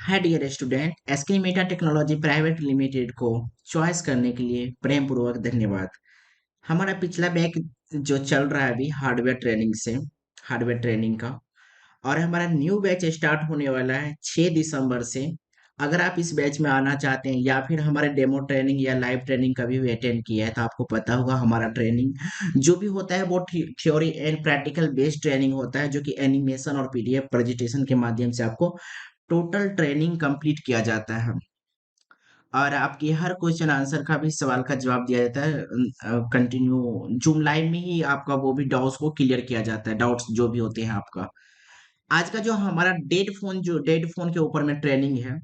है dear student, SK Meta Technology Private Limited को choice करने के लिए प्रेम पूर्वक धन्यवाद। हमारा पिछला बैच जो चल रहा है अभी हार्डवेयर ट्रेनिंग का, और हमारा न्यू बैच स्टार्ट होने वाला है 6 दिसंबर से। अगर आप इस बैच में आना चाहते हैं या फिर हमारे डेमो ट्रेनिंग या लाइव ट्रेनिंग कभी भी अटेंड किया है तो आपको पता होगा हमारा ट्रेनिंग जो भी होता है वो theory and practical based training होता है, जो कि एनिमेशन और पीडीएफ प्रेजेंटेशन के माध्यम से आपको टोटल ट्रेनिंग कंप्लीट किया जाता है। और आपकी हर क्वेश्चन आंसर का भी सवाल का जवाब दिया जाता है। कंटिन्यू जूम लाइव में ही आपका वो भी डाउट्स को क्लियर किया जाता है, डाउट्स जो भी होते हैं आपका। आज का जो हमारा डेड फोन के ऊपर में ट्रेनिंग है,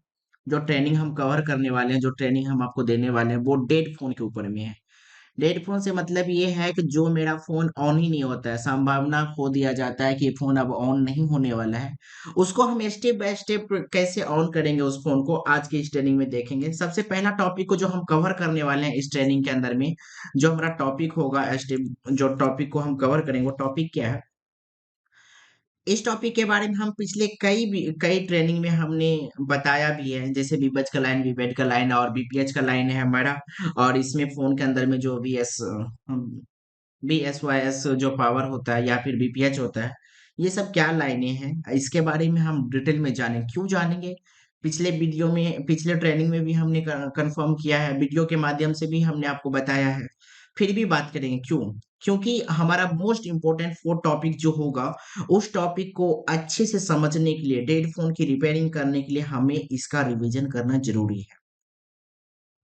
जो ट्रेनिंग हम कवर करने वाले हैं, जो ट्रेनिंग हम आपको देने वाले हैं वो डेड फोन के ऊपर में है। डेड फोन से मतलब ये है कि जो मेरा फोन ऑन ही नहीं होता है, संभावना खो दिया जाता है कि ये फोन अब ऑन नहीं होने वाला है, उसको हम स्टेप बाय स्टेप कैसे ऑन करेंगे उस फोन को आज की इस ट्रेनिंग में देखेंगे। सबसे पहला टॉपिक को जो हम कवर करने वाले हैं इस ट्रेनिंग के अंदर में, जो हमारा टॉपिक होगा, स्टेप जो टॉपिक को हम कवर करेंगे वो टॉपिक क्या है। इस टॉपिक के बारे में हम पिछले कई ट्रेनिंग में हमने बताया भी है, जैसे बीबज का लाइन, बीबेड का लाइन और बीपीएच का लाइन है हमारा। और इसमें फोन के अंदर में जो BSYS जो पावर होता है या फिर BPH होता है, ये सब क्या लाइनें हैं, इसके बारे में हम डिटेल में जानें। क्यों जानेंगे? पिछले ट्रेनिंग में भी हमने कंफर्म किया है, वीडियो के माध्यम से भी हमने आपको बताया है। फिर भी बात करेंगे क्यों? क्योंकि हमारा मोस्ट इम्पोर्टेंट वो टॉपिक जो होगा, उस टॉपिक को अच्छे से समझने के लिए, डेड फोन की रिपेयरिंग करने के लिए हमें इसका रिवीजन करना जरूरी है।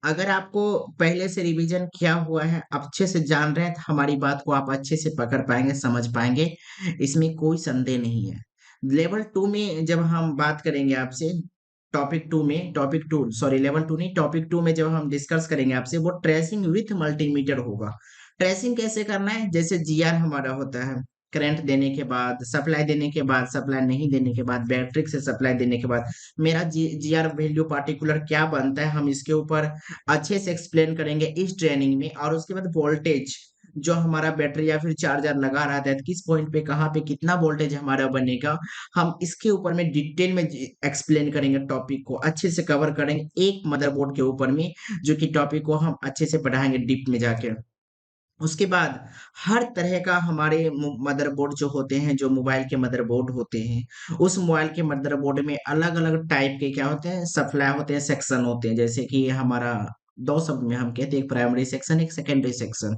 अगर आपको पहले से रिवीजन किया हुआ है, अच्छे से जान रहे हैं, तो हमारी बात को आप अच्छे से पकड़ पाएंगे, समझ पाएंगे, इसमें कोई संदेह नहीं है। लेवल टू में जब हम बात करेंगे आपसे, topic two sorry level two नहीं, टॉपिक टू में जब हम डिस्कस करेंगे आपसे, वो ट्रेसिंग विथ मल्टीमीटर होगा। ट्रेसिंग कैसे करना है? जैसे जीआर हमारा होता है, करंट देने के बाद, सप्लाई देने के बाद, सप्लाई नहीं देने के बाद, बैटरी से सप्लाई देने के बाद मेरा जीआर वैल्यू पार्टिकुलर क्या बनता है, हम इसके ऊपर अच्छे से एक्सप्लेन करेंगे इस ट्रेनिंग में। और उसके बाद वोल्टेज, जो हमारा बैटरी या फिर चार्जर लगा रहता है, किस पॉइंट पे कहाँ पे कितना वोल्टेज हमारा बनेगा, हम इसके ऊपर में डिटेल में एक्सप्लेन करेंगे, टॉपिक को अच्छे से कवर करेंगे एक मदरबोर्ड के ऊपर में, जो कि टॉपिक को हम अच्छे से पढ़ाएंगे डीप में जाके। उसके बाद हर तरह का हमारे मदरबोर्ड जो होते हैं, जो मोबाइल के मदरबोर्ड होते हैं, उस मोबाइल के मदरबोर्ड में अलग अलग टाइप के क्या होते हैं, सप्लाई होते हैं, सेक्शन होते हैं। जैसे कि हमारा दो शब्द में हम कहते हैं, एक प्राइमरी सेक्शन, एक सेकेंडरी सेक्शन।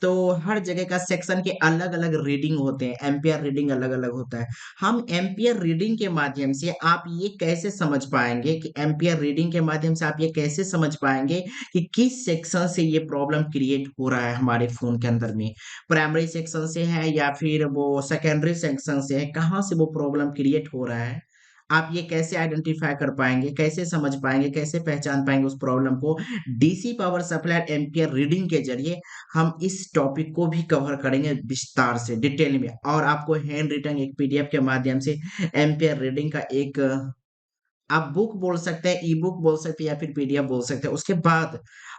तो हर जगह का सेक्शन के अलग अलग रीडिंग होते हैं, एम्पियर रीडिंग अलग अलग होता है। हम एम्पियर रीडिंग के माध्यम से आप ये कैसे समझ पाएंगे कि एम्पियर रीडिंग के माध्यम से आप ये कैसे समझ पाएंगे कि किस सेक्शन से ये प्रॉब्लम क्रिएट हो रहा है हमारे फोन के अंदर में, प्राइमरी सेक्शन से है या फिर वो सेकेंडरी सेक्शन से है, कहाँ से वो प्रॉब्लम क्रिएट हो रहा है। आप ये कैसे आइडेंटिफाई कर पाएंगे, कैसे समझ पाएंगे, कैसे पहचान पाएंगे उस प्रॉब्लम को? DC power supply ampere reading के जरिए हम इस टॉपिक को भी कवर करेंगे विस्तार से, डिटेल में। और आपको हैंड रिटन एक पीडीएफ के माध्यम से एम्पियर रीडिंग का एक, आप बुक बोल सकते हैं, ई बुक बोल सकते हैं या फिर पीडीएफ बोल सकते हैं। उसके बाद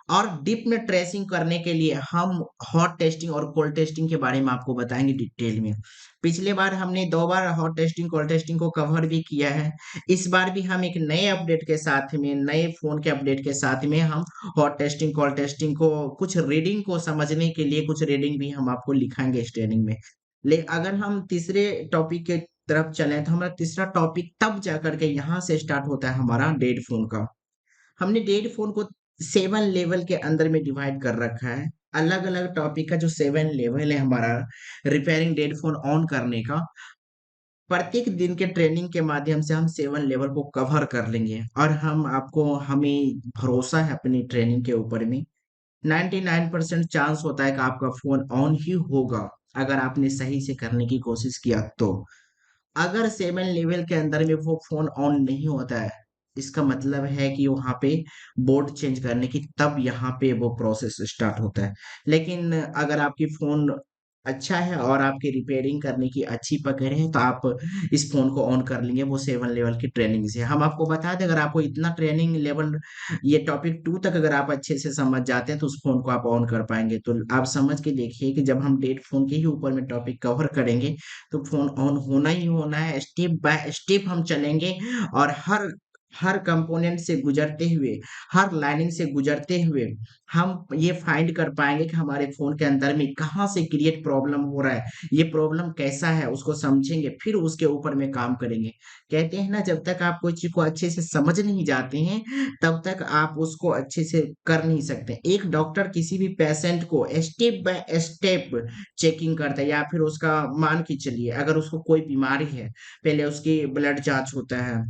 और डीप में ट्रेसिंग करने के लिए हम हॉट टेस्टिंग और कोल्ड टेस्टिंग के बारे में आपको बताएंगे डिटेल में। पिछले बार हमने 2 बार हॉट टेस्टिंग कोल्ड टेस्टिंग को कवर भी किया है। इस बार भी हम एक नए अपडेट के साथ में, नए फोन के अपडेट के साथ में हम हॉट टेस्टिंग कोल्ड टेस्टिंग को, कुछ रीडिंग को समझने के लिए कुछ रीडिंग भी हम आपको लिखाएंगे इस ट्रेनिंग में। ले अगर हम तीसरे टॉपिक के तरफ चलें, तो हमारा तीसरा टॉपिक तब जाकर के यहाँ से स्टार्ट होता है हमारा डेड फोन का। हमने डेड फोन को 7 लेवल के अंदर में डिवाइड कर रखा है। अलग अलग टॉपिक का जो 7 लेवल है हमारा रिपेयरिंग डेड फोन ऑन करने का, प्रत्येक दिन के ट्रेनिंग के माध्यम से हम 7 लेवल को कवर कर लेंगे। और हमें भरोसा है अपनी ट्रेनिंग के ऊपर में, 99% चांस होता है कि आपका फोन ऑन ही होगा, अगर आपने सही से करने की कोशिश किया तो। अगर 7 लेवल के अंदर में वो फोन ऑन नहीं होता है, इसका मतलब है कि वहां पे बोर्ड चेंज करने की, तब यहाँ पे वो प्रोसेस स्टार्ट होता है। लेकिन अगर आपकी फोन अच्छा है और आपकी रिपेयरिंग करने की अच्छी पकड़ है, तो आप इस फोन को ऑन कर लेंगे वो 7 लेवल की ट्रेनिंग से। हम आपको बता दें, अगर आपको इतना ट्रेनिंग लेवल, ये टॉपिक 2 तक अगर आप अच्छे से समझ जाते हैं, तो उस फोन को आप ऑन कर पाएंगे। तो आप समझ के देखिए कि जब हम डेट फोन के ही ऊपर में टॉपिक कवर करेंगे, तो फोन ऑन होना ही होना है। स्टेप बाय स्टेप हम चलेंगे और हर कंपोनेंट से गुजरते हुए, हर लाइनिंग से गुजरते हुए, हम ये फाइंड कर पाएँगे कि हमारे फ़ोन के अंदर में कहाँ से क्रिएट प्रॉब्लम हो रहा है, ये प्रॉब्लम कैसा है, उसको समझेंगे, फिर उसके ऊपर में काम करेंगे। कहते हैं ना, जब तक आप कोई चीज़ को अच्छे से समझ नहीं जाते हैं, तब तक आप उसको अच्छे से कर नहीं सकते। एक डॉक्टर किसी भी पेशेंट को स्टेप बाय स्टेप चेकिंग करता है, या फिर उसका मान के चलिए, अगर उसको कोई बीमारी है, पहले उसकी ब्लड जाँच होता है,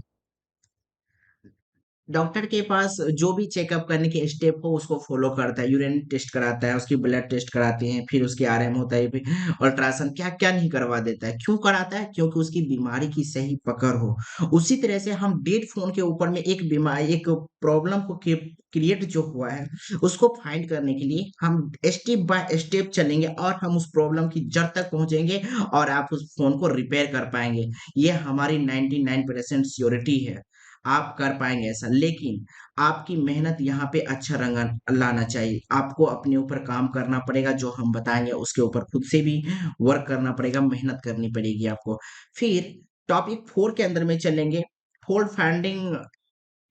डॉक्टर के पास जो भी चेकअप करने के स्टेप को उसको फ़ॉलो करता है, यूरिन टेस्ट कराता है, उसकी ब्लड टेस्ट कराते हैं, फिर उसकी आरएम होता है, फिर अल्ट्रासाउंड क्या-क्या नहीं करवा देता है। क्यों कराता है? क्योंकि उसकी बीमारी की सही पकड़ हो। उसी तरह से हम डेड फ़ोन के ऊपर में एक प्रॉब्लम को क्रिएट जो हुआ है, उसको फाइंड करने के लिए हम स्टेप बाय स्टेप चलेंगे और हम उस प्रॉब्लम की जड़ तक पहुँचेंगे और आप उस फ़ोन को रिपेयर कर पाएँगे। ये हमारी 99% श्योरिटी है। आप कर पाएँगे ऐसा, लेकिन आपकी मेहनत यहाँ पे अच्छा रंग लाना चाहिए। आपको अपने ऊपर काम करना पड़ेगा, जो हम बताएँगे उसके ऊपर खुद से भी वर्क करना पड़ेगा, मेहनत करनी पड़ेगी आपको। फिर टॉपिक 4 के अंदर में चलेंगे, fault finding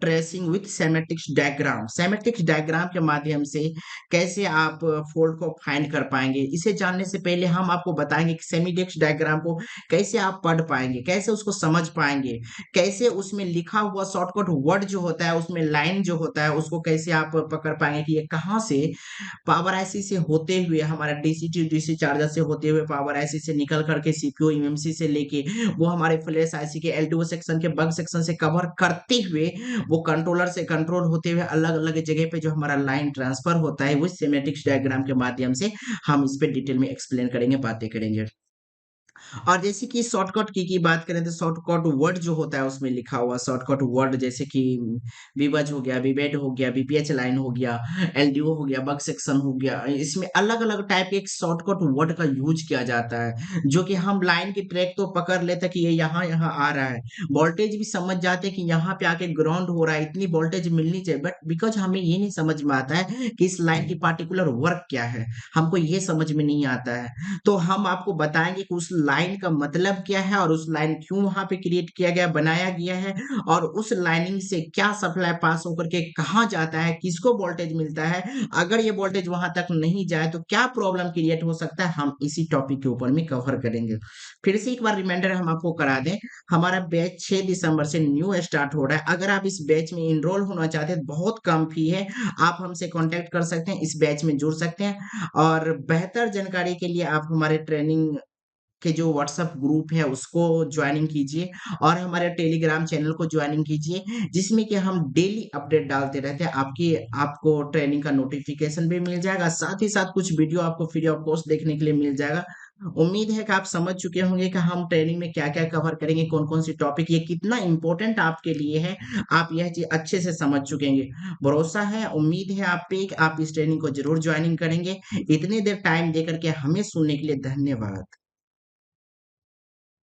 tracing with schematics diagram. Schematics diagram के माध्यम से कैसे आप फ़ोल्ड को फाइंड कर पाएँगे, इसे जानने से पहले हम आपको बताएँगे कि सेमिडिक्स डायग्राम को कैसे आप पढ़ पाएँगे, कैसे उसको समझ पाएँगे, कैसे उसमें लिखा हुआ शॉर्टकट वर्ड जो होता है, उसमें लाइन जो होता है, उसको कैसे आप पकड़ पाएँगे कि ये कहाँ से पावर आईसी से होते हुए, हमारा डीसी टू डीसी चार्जर से होते हुए, पावर आईसी से निकल कर के सीपीयू, एमएमसी से लेके वो हमारे फ्लैश आईसी के एलडीओ सेक्शन के बग सेक्शन से कवर करते हुए, वो कंट्रोलर से कंट्रोल होते हुए अलग-अलग जगह पे जो हमारा लाइन ट्रांसफर होता है, वो स्कीमेटिक्स डायग्राम के माध्यम से हम इस पे डिटेल में एक्सप्लेन करेंगे, बातें करेंगे। और जैसे कि शॉर्टकट की बात करें, तो शॉर्टकट वर्ड जो होता है उसमें लिखा हुआ शॉर्टकट वर्ड, जैसे कि विवज हो गया, विवेट हो गया, बीपीएच लाइन हो गया, एलडीओ हो गया, बग सेक्शन हो गया। इसमें अलग-अलग टाइप के एक शॉर्टकट वर्ड का यूज़ किया जाता है, जो कि हम लाइन की ट्रैक तो पकड़ लेते हैं कि ये यहाँ-यहाँ आ रहा है। वोल्टेज भी समझ जाते हैं कि यहाँ पे आके ग्राउंड हो रहा है, इतनी वोल्टेज मिलनी चाहिए, बट बिकॉज़ हमें ये नहीं समझ में आता है कि इस लाइन की पार्टिकुलर वर्क क्या है, हमको ये समझ में नहीं आता है। तो हम आपको बताएँगे कि उस लाइन का मतलब क्या है और उस लाइन क्यों वहाँ पे क्रिएट किया गया, बनाया गया है, और उस लाइनिंग से क्या सप्लाई पास होकर के कहाँ जाता है, किसको वोल्टेज मिलता है, अगर ये वोल्टेज वहाँ तक नहीं जाए तो क्या प्रॉब्लम क्रिएट हो सकता है, हम इसी टॉपिक के ऊपर में कवर करेंगे। फिर से एक बार रिमाइंडर हम आपको करा दें, हमारा बैच 6 दिसंबर से न्यू स्टार्ट हो रहा है। अगर आप इस बैच में एनरोल होना चाहते हैं, बहुत कम फी है, आप हमसे कॉन्टैक्ट कर सकते हैं, इस बैच में जुड़ सकते हैं। और बेहतर जानकारी के लिए आप हमारे ट्रेनिंग के जो व्हाट्सएप ग्रुप है उसको ज्वाइनिंग कीजिए, और हमारे टेलीग्राम चैनल को ज्वाइनिंग कीजिए, जिसमें कि हम डेली अपडेट डालते रहते हैं। आपकी आपको ट्रेनिंग का नोटिफिकेशन भी मिल जाएगा, साथ ही साथ कुछ वीडियो आपको फ्री ऑफ कॉस्ट देखने के लिए मिल जाएगा। उम्मीद है कि आप समझ चुके होंगे कि हम ट्रेनिंग में क्या-क्या कवर करेंगे, कौन-कौन सी टॉपिक, ये कितना इम्पोर्टेंट आपके लिए है, आप यह चीज़ अच्छे से समझ चुकेंगे। भरोसा है, उम्मीद है आप पे कि आप इस ट्रेनिंग को ज़रूर ज्वाइनिंग करेंगे। इतनी देर टाइम देकर के हमें सुनने के लिए धन्यवाद।